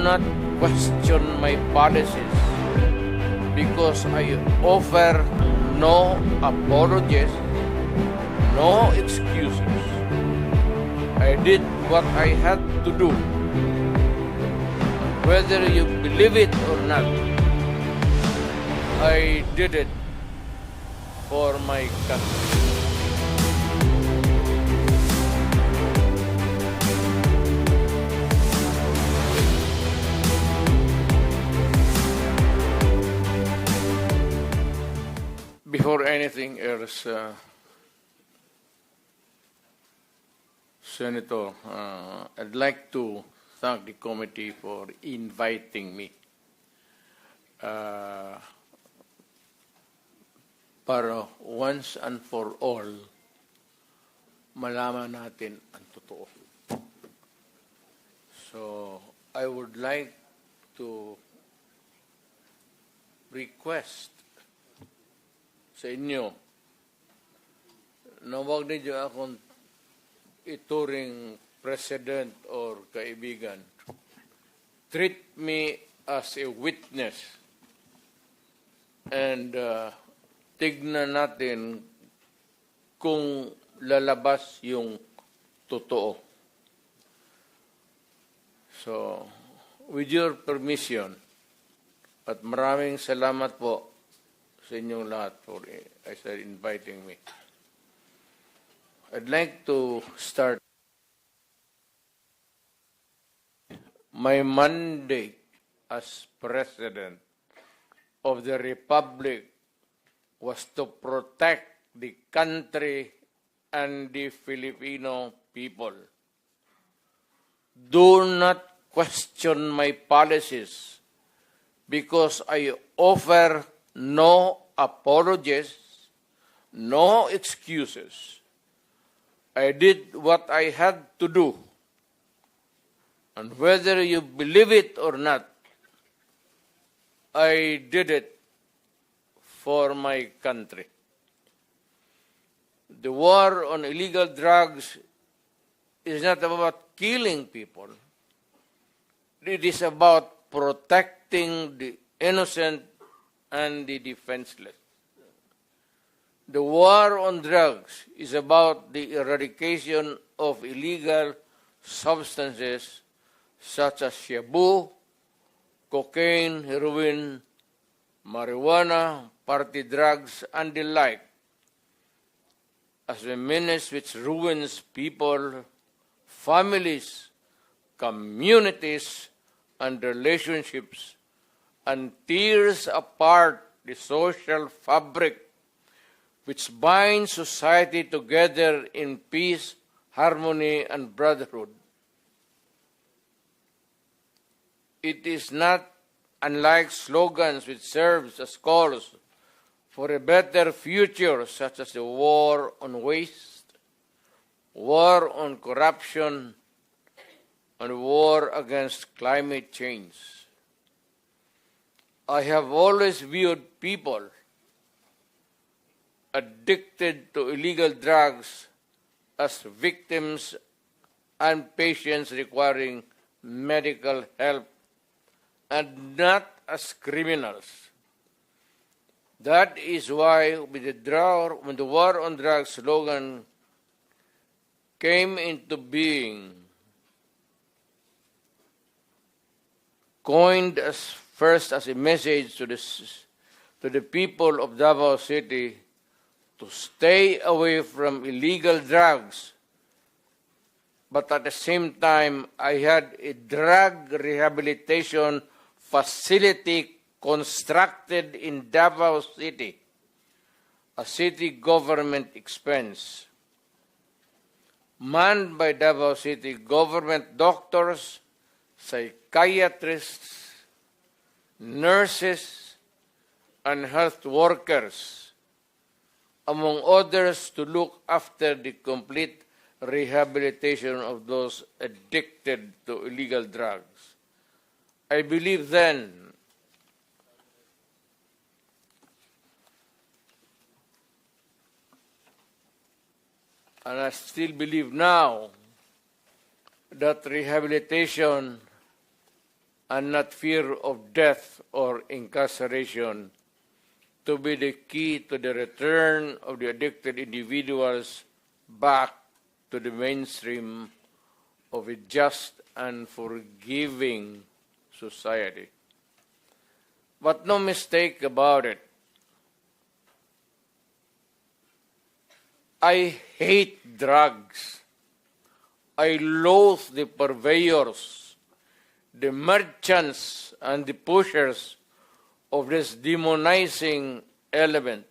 not question my policies because I offer no apologies, no excuses. I did what I had to do. Whether you believe it or not, I did it for my country. Before anything else, Senator, I'd like to thank the committee for inviting me para once and for all malaman natin ang totoo. So, I would like to request sa inyo na huwag ninyo akong ituring president or kaibigan. Treat me as a witness and tignan natin kung lalabas yung totoo. So, with your permission, at maraming salamat po sa inyong lahat for inviting me. I'd like to start. My mandate as President of the Republic was to protect the country and the Filipino people. Do not question my policies because I offer no apologies, no excuses. I did what I had to do. And whether you believe it or not, I did it for my country. The war on illegal drugs is not about killing people. It is about protecting the innocent and the defenseless. The war on drugs is about the eradication of illegal substances such as shabu, cocaine, heroin, marijuana, party drugs, and the like, as a menace which ruins people, families, communities, and relationships, and tears apart the social fabric which binds society together in peace, harmony, and brotherhood. It is not unlike slogans which serves as calls for a better future, such as the war on waste, war on corruption, and war against climate change. I have always viewed people addicted to illegal drugs as victims and patients requiring medical help and not as criminals. That is why when the war on drugs slogan came into being, coined first as a message to the people of Davao City to stay away from illegal drugs, but at the same time, I had a drug rehabilitation facility constructed in Davao City, a city government expense, manned by Davao City government doctors, psychiatrists, nurses, and health workers, among others, to look after the complete rehabilitation of those addicted to illegal drugs. I believe then and I still believe now that rehabilitation and not fear of death or incarceration to be the key to the return of the addicted individuals back to the mainstream of a just and forgiving society. But no mistake about it, I hate drugs. I loathe the purveyors, the merchants, and the pushers of this demonizing element.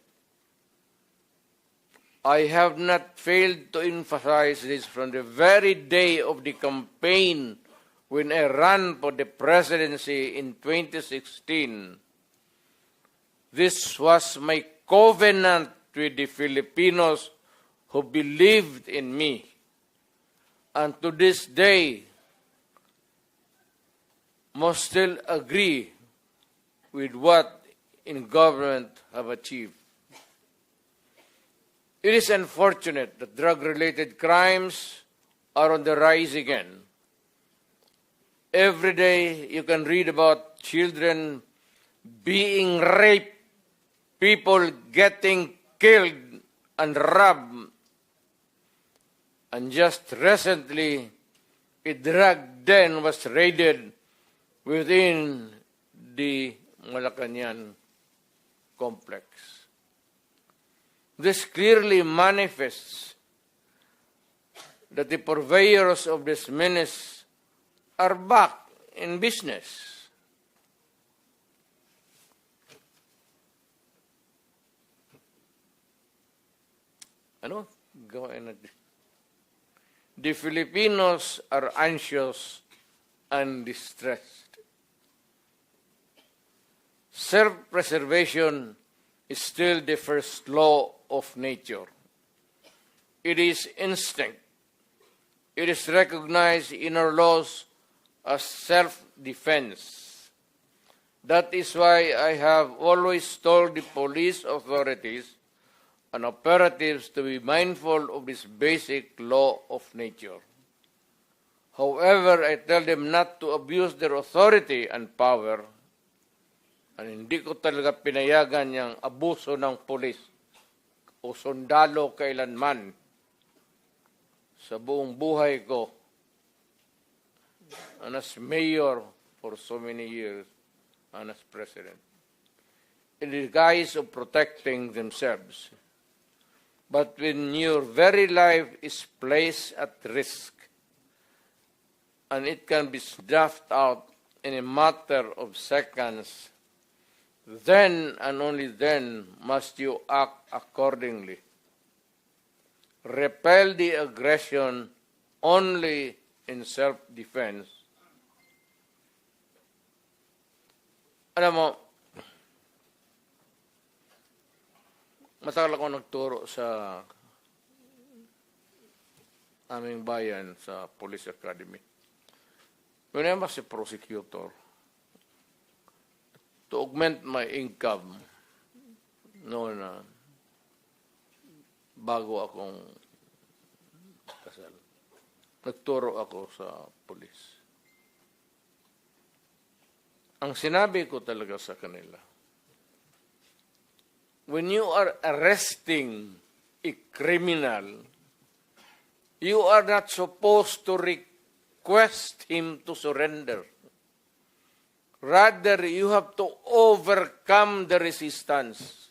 I have not failed to emphasize this from the very day of the campaign when I ran for the presidency in 2016. This was my covenant with the Filipinos who believed in me. And to this day, must still agree with what in government have achieved. It is unfortunate that drug-related crimes are on the rise again. Every day you can read about children being raped, people getting killed and robbed. And just recently, a drug den was raided within the Malacañang complex. This clearly manifests that the purveyors of this menace are back in business. Ano? Go ahead. The Filipinos are anxious and distressed. Self-preservation is still the first law of nature. It is instinct. It is recognized in our laws as self-defense. That is why I have always told the police authorities and operatives to be mindful of this basic law of nature. However, I tell them not to abuse their authority and power, and hindi ko talaga pinayagan yung abuso ng pulis o sundalo kailanman sa buong buhay ko, and as mayor for so many years and as president, in the guise of protecting themselves. But when your very life is placed at risk, and it can be snuffed out in a matter of seconds, then and only then must you act accordingly. Repel the aggression only in self-defense. Alam mo, matagal ako nagturo sa aming bayan sa Police Academy. When I was a prosecutor, to augment my income noon bago akong kasal, nagturo ako sa pulis. Ang sinabi ko talaga sa kanila, when you are arresting a criminal, you are not supposed to request him to surrender. Rather, you have to overcome the resistance.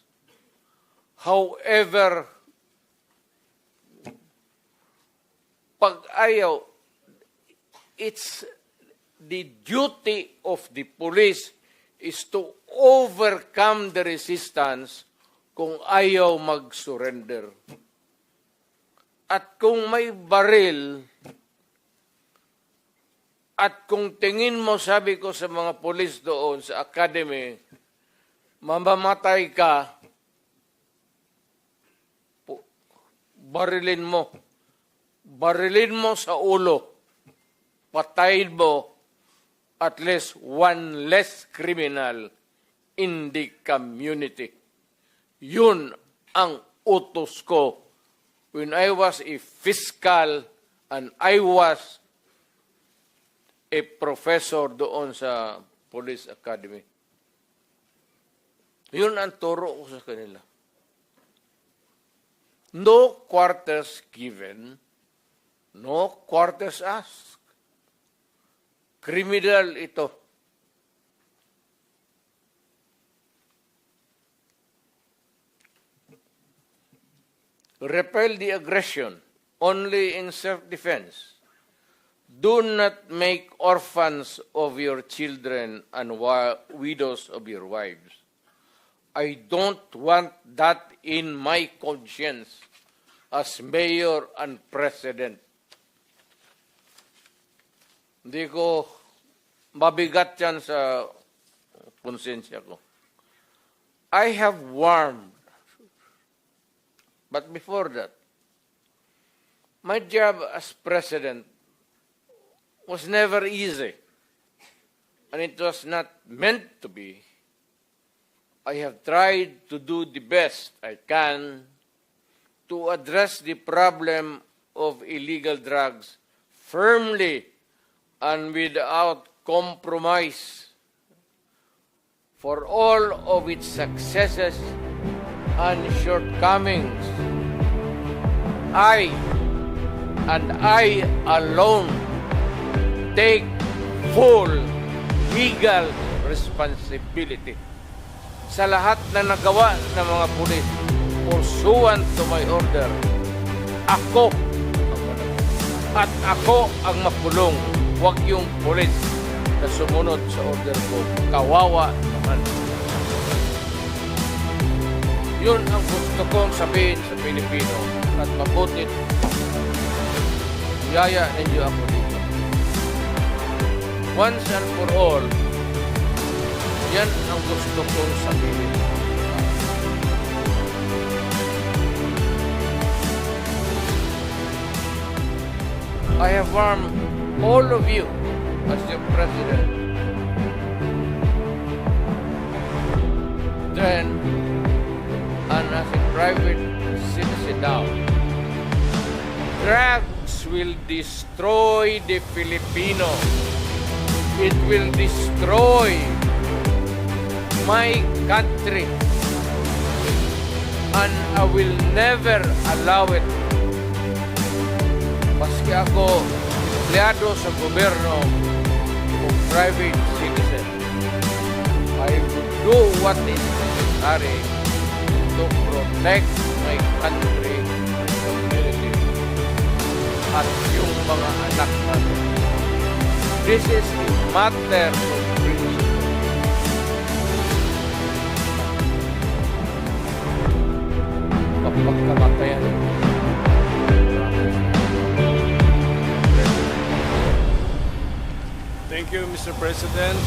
However, pag ayaw, it's the duty of the police is to overcome the resistance kung ayaw mag-surrender. At kung may baril, at kung tingin mo, sabi ko sa mga polis doon sa academy, mamamatay ka, barilin mo. Barilin mo sa ulo. Patayin mo at least one less criminal in the community. Yun ang utos ko when I was a fiscal and I was a professor doon sa Police Academy. Yun ang turo ko sa kanila. No quarters given, no quarters asked. Criminal ito. Repel the aggression only in self-defense. Do not make orphans of your children and widows of your wives. I don't want that in my conscience as mayor and president. Hindi ko mabigat yan sa konsensya ko. I have warned. But before that, my job as president was never easy. And it was not meant to be. I have tried to do the best I can to address the problem of illegal drugs firmly and without compromise. For all of its successes and shortcomings, I and I alone take full legal responsibility sa lahat na nagawa ng mga pulis pursuant to my order. Ako at ako ang makulong, huwag yung pulis na sumunod sa order ko. Kawawa naman. Yun ang gusto kong sabihin sa Pilipino at mabutit yaya ninyo ako dito. Once and for all, yan ang gusto kong sabihin. I have warned all of you as your president. Then, and as a private citizen now, drugs will destroy the Filipino. It will destroy my country, and I will never allow it. Maski ako empleyado sa gobyerno o private citizen, I will do what is necessary to protect my country and community at yung mga anak natin. This is a matter of principle. Pagkamatayan. Thank you, Mr. President.